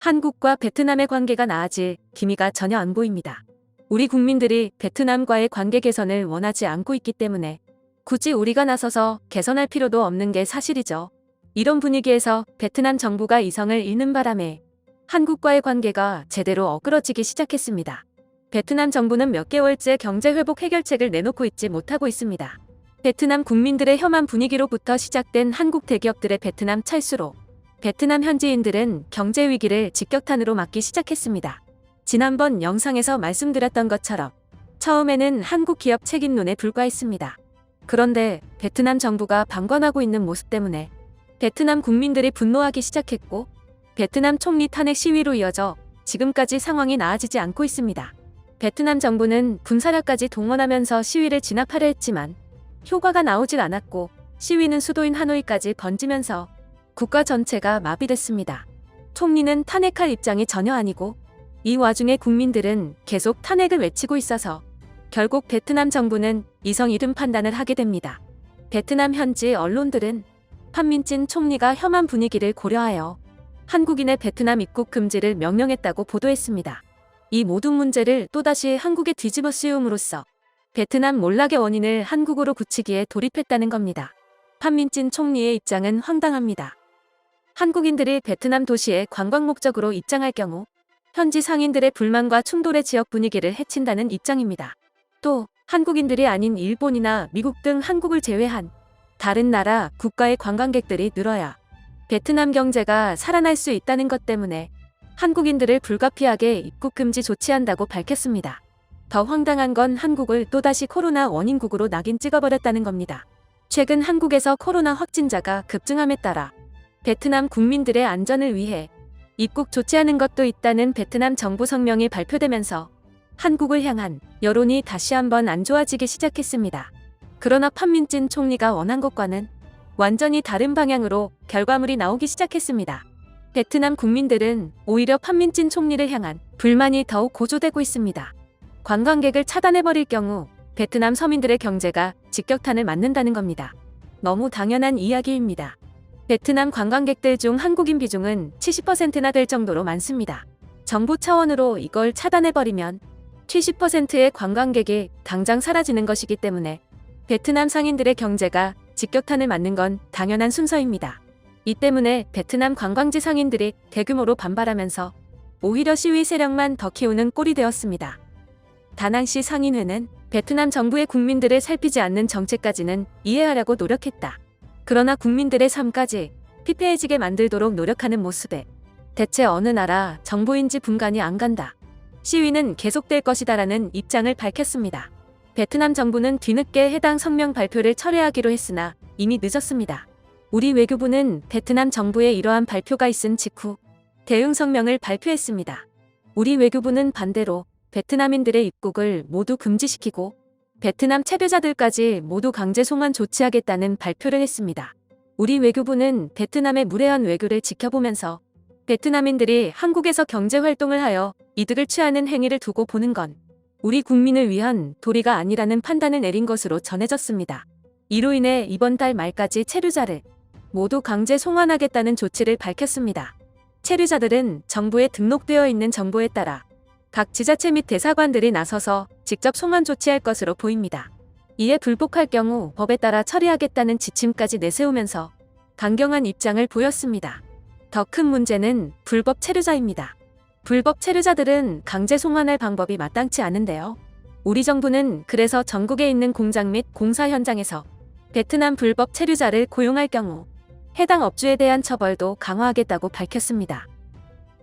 한국과 베트남의 관계가 나아질 기미가 전혀 안 보입니다. 우리 국민들이 베트남과의 관계 개선을 원하지 않고 있기 때문에 굳이 우리가 나서서 개선할 필요도 없는 게 사실이죠. 이런 분위기에서 베트남 정부가 이성을 잃는 바람에 한국과의 관계가 제대로 어그러지기 시작했습니다. 베트남 정부는 몇 개월째 경제회복 해결책을 내놓고 있지 못하고 있습니다. 베트남 국민들의 혐한 분위기로부터 시작된 한국 대기업들의 베트남 철수로 베트남 현지인들은 경제 위기를 직격탄으로 맞기 시작했습니다. 지난번 영상에서 말씀드렸던 것처럼 처음에는 한국 기업 책임론에 불과했습니다. 그런데 베트남 정부가 방관하고 있는 모습 때문에 베트남 국민들이 분노하기 시작했고 베트남 총리 탄핵 시위로 이어져 지금까지 상황이 나아지지 않고 있습니다. 베트남 정부는 군사력까지 동원하면서 시위를 진압하려 했지만 효과가 나오질 않았고 시위는 수도인 하노이까지 번지면서 국가 전체가 마비됐습니다. 총리는 탄핵할 입장이 전혀 아니고 이 와중에 국민들은 계속 탄핵을 외치고 있어서 결국 베트남 정부는 이성 잃은 판단을 하게 됩니다. 베트남 현지 언론들은 판민진 총리가 혐한 분위기를 고려하여 한국인의 베트남 입국 금지를 명령했다고 보도했습니다. 이 모든 문제를 또다시 한국에 뒤집어 씌움으로써 베트남 몰락의 원인을 한국으로 굳히기에 돌입했다는 겁니다. 판민진 총리의 입장은 황당합니다. 한국인들이 베트남 도시에 관광 목적으로 입장할 경우 현지 상인들의 불만과 충돌의 지역 분위기를 해친다는 입장입니다. 또 한국인들이 아닌 일본이나 미국 등 한국을 제외한 다른 나라 국가의 관광객들이 늘어야 베트남 경제가 살아날 수 있다는 것 때문에 한국인들을 불가피하게 입국 금지 조치한다고 밝혔습니다. 더 황당한 건 한국을 또다시 코로나 원인국으로 낙인 찍어버렸다는 겁니다. 최근 한국에서 코로나 확진자가 급증함에 따라 베트남 국민들의 안전을 위해 입국 조치하는 것도 있다는 베트남 정부 성명이 발표되면서 한국을 향한 여론이 다시 한번 안 좋아지기 시작했습니다. 그러나 판민진 총리가 원한 것과는 완전히 다른 방향으로 결과물이 나오기 시작했습니다. 베트남 국민들은 오히려 판민진 총리를 향한 불만이 더욱 고조되고 있습니다. 관광객을 차단해버릴 경우 베트남 서민들의 경제가 직격탄을 맞는다는 겁니다. 너무 당연한 이야기입니다. 베트남 관광객들 중 한국인 비중은 70%나 될 정도로 많습니다. 정부 차원으로 이걸 차단해버리면 70%의 관광객이 당장 사라지는 것이기 때문에 베트남 상인들의 경제가 직격탄을 맞는 건 당연한 순서입니다. 이 때문에 베트남 관광지 상인들이 대규모로 반발하면서 오히려 시위 세력만 더 키우는 꼴이 되었습니다. 다낭시 상인회는 베트남 정부의 국민들을 살피지 않는 정책까지는 이해하려고 노력했다. 그러나 국민들의 삶까지 피폐해지게 만들도록 노력하는 모습에 대체 어느 나라 정부인지 분간이 안 간다. 시위는 계속될 것이다라는 입장을 밝혔습니다. 베트남 정부는 뒤늦게 해당 성명 발표를 철회하기로 했으나 이미 늦었습니다. 우리 외교부는 베트남 정부의 이러한 발표가 있은 직후 대응 성명을 발표했습니다. 우리 외교부는 반대로 베트남인들의 입국을 모두 금지시키고 베트남 체류자들까지 모두 강제 송환 조치하겠다는 발표를 했습니다. 우리 외교부는 베트남의 무례한 외교를 지켜보면서 베트남인들이 한국에서 경제활동을 하여 이득을 취하는 행위를 두고 보는 건 우리 국민을 위한 도리가 아니라는 판단을 내린 것으로 전해졌습니다. 이로 인해 이번 달 말까지 체류자를 모두 강제 송환하겠다는 조치를 밝혔습니다. 체류자들은 정부에 등록되어 있는 정보에 따라 각 지자체 및 대사관들이 나서서 직접 송환 조치할 것으로 보입니다. 이에 불복할 경우 법에 따라 처리하겠다는 지침까지 내세우면서 강경한 입장을 보였습니다. 더 큰 문제는 불법 체류자입니다. 불법 체류자들은 강제 송환할 방법이 마땅치 않은데요. 우리 정부는 그래서 전국에 있는 공장 및 공사 현장에서 베트남 불법 체류자를 고용할 경우 해당 업주에 대한 처벌도 강화하겠다고 밝혔습니다.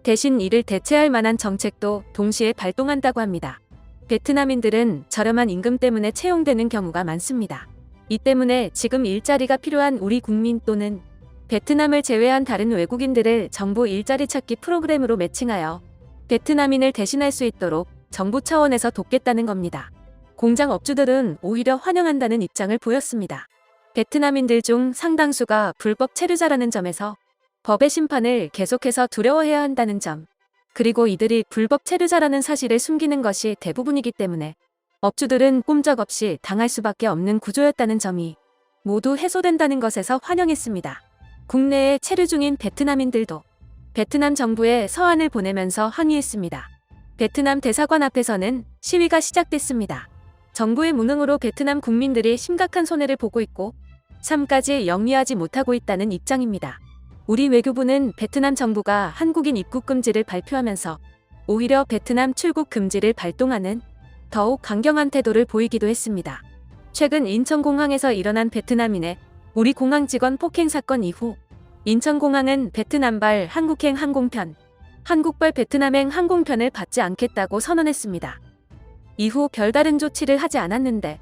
대신 이를 대체할 만한 정책도 동시에 발동한다고 합니다. 베트남인들은 저렴한 임금 때문에 채용되는 경우가 많습니다. 이 때문에 지금 일자리가 필요한 우리 국민 또는 베트남을 제외한 다른 외국인들을 정부 일자리 찾기 프로그램으로 매칭하여 베트남인을 대신할 수 있도록 정부 차원에서 돕겠다는 겁니다. 공장 업주들은 오히려 환영한다는 입장을 보였습니다. 베트남인들 중 상당수가 불법 체류자라는 점에서 법의 심판을 계속해서 두려워해야 한다는 점, 그리고 이들이 불법 체류자라는 사실을 숨기는 것이 대부분이기 때문에 업주들은 꼼짝없이 당할 수밖에 없는 구조였다는 점이 모두 해소된다는 것에서 환영했습니다. 국내에 체류 중인 베트남인들도 베트남 정부에 서한을 보내면서 항의했습니다. 베트남 대사관 앞에서는 시위가 시작됐습니다. 정부의 무능으로 베트남 국민들이 심각한 손해를 보고 있고 삶까지 영위하지 못하고 있다는 입장입니다. 우리 외교부는 베트남 정부가 한국인 입국 금지를 발표하면서 오히려 베트남 출국 금지를 발동하는 더욱 강경한 태도를 보이기도 했습니다. 최근 인천공항에서 일어난 베트남인의 우리 공항 직원 폭행 사건 이후 인천공항은 베트남발 한국행 항공편, 한국발 베트남행 항공편을 받지 않겠다고 선언했습니다. 이후 별다른 조치를 하지 않았는데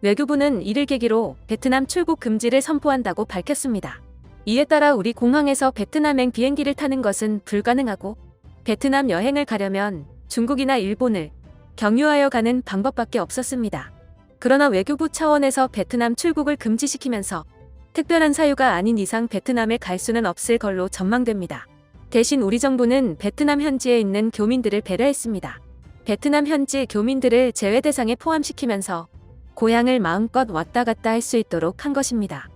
외교부는 이를 계기로 베트남 출국 금지를 선포한다고 밝혔습니다. 이에 따라 우리 공항에서 베트남행 비행기를 타는 것은 불가능하고 베트남 여행을 가려면 중국이나 일본을 경유하여 가는 방법밖에 없었습니다. 그러나 외교부 차원에서 베트남 출국을 금지시키면서 특별한 사유가 아닌 이상 베트남에 갈 수는 없을 걸로 전망됩니다. 대신 우리 정부는 베트남 현지에 있는 교민들을 배려했습니다. 베트남 현지 교민들을 제외 대상에 포함시키면서 고향을 마음껏 왔다 갔다 할 수 있도록 한 것입니다.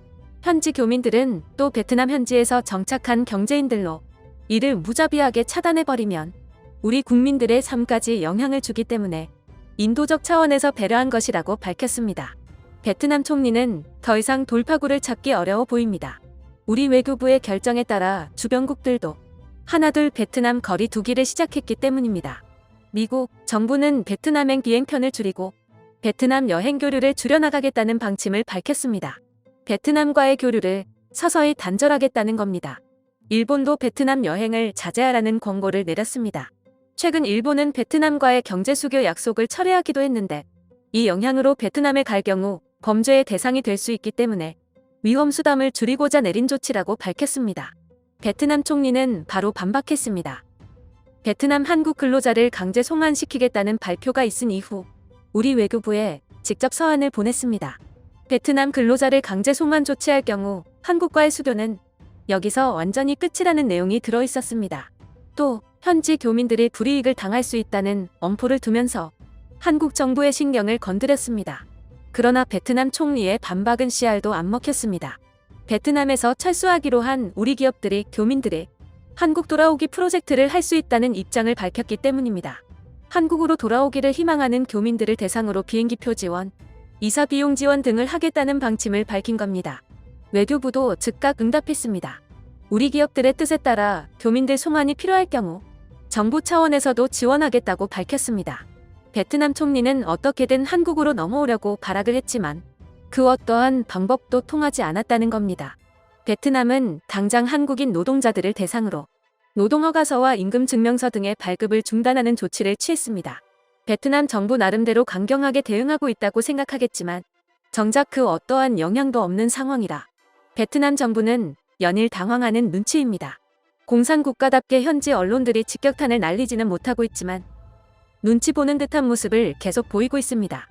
현지 교민들은 또 베트남 현지에서 정착한 경제인들로 이를 무자비하게 차단해버리면 우리 국민들의 삶까지 영향을 주기 때문에 인도적 차원에서 배려한 것이라고 밝혔습니다. 베트남 총리는 더 이상 돌파구를 찾기 어려워 보입니다. 우리 외교부의 결정에 따라 주변국들도 하나둘 베트남 거리 두기를 시작했기 때문입니다. 미국 정부는 베트남행 비행편을 줄이고 베트남 여행 교류를 줄여나가겠다는 방침을 밝혔습니다. 베트남과의 교류를 서서히 단절하겠다는 겁니다. 일본도 베트남 여행을 자제하라는 권고를 내렸습니다. 최근 일본은 베트남과의 경제 수교 약속을 철회하기도 했는데 이 영향으로 베트남에 갈 경우 범죄의 대상이 될 수 있기 때문에 위험 수담을 줄이고자 내린 조치라고 밝혔습니다. 베트남 총리는 바로 반박했습니다. 베트남 한국 근로자를 강제 송환시키겠다는 발표가 있은 이후 우리 외교부에 직접 서한을 보냈습니다. 베트남 근로자를 강제 송환 조치할 경우 한국과의 수교는 여기서 완전히 끝이라는 내용이 들어있었습니다. 또 현지 교민들이 불이익을 당할 수 있다는 엄포를 두면서 한국 정부의 신경을 건드렸습니다. 그러나 베트남 총리의 반박은 씨알도 안 먹혔습니다. 베트남에서 철수하기로 한 우리 기업들이 교민들의 한국 돌아오기 프로젝트를 할 수 있다는 입장을 밝혔기 때문입니다. 한국으로 돌아오기를 희망하는 교민들을 대상으로 비행기표 지원, 이사 비용 지원 등을 하겠다는 방침을 밝힌 겁니다. 외교부도 즉각 응답했습니다. 우리 기업들의 뜻에 따라 교민들 송환이 필요할 경우 정부 차원에서도 지원하겠다고 밝혔습니다. 베트남 총리는 어떻게든 한국으로 넘어오려고 발악을 했지만 그 어떠한 방법도 통하지 않았다는 겁니다. 베트남은 당장 한국인 노동자들을 대상으로 노동허가서와 임금증명서 등의 발급을 중단하는 조치를 취했습니다. 베트남 정부 나름대로 강경하게 대응하고 있다고 생각하겠지만 정작 그 어떠한 영향도 없는 상황이라 베트남 정부는 연일 당황하는 눈치입니다. 공산국가답게 현지 언론들이 직격탄을 날리지는 못하고 있지만 눈치 보는 듯한 모습을 계속 보이고 있습니다.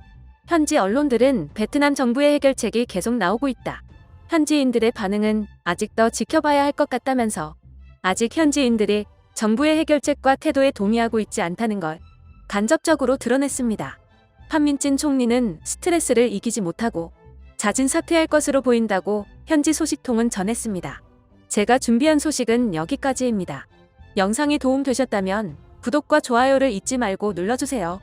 현지 언론들은 베트남 정부의 해결책이 계속 나오고 있다. 현지인들의 반응은 아직 더 지켜봐야 할 것 같다면서 아직 현지인들이 정부의 해결책과 태도에 동의하고 있지 않다는 걸 간접적으로 드러냈습니다. 판민진 총리는 스트레스를 이기지 못하고 잦은 사퇴할 것으로 보인다고 현지 소식통은 전했습니다. 제가 준비한 소식은 여기까지입니다. 영상이 도움되셨다면 구독과 좋아요를 잊지 말고 눌러주세요.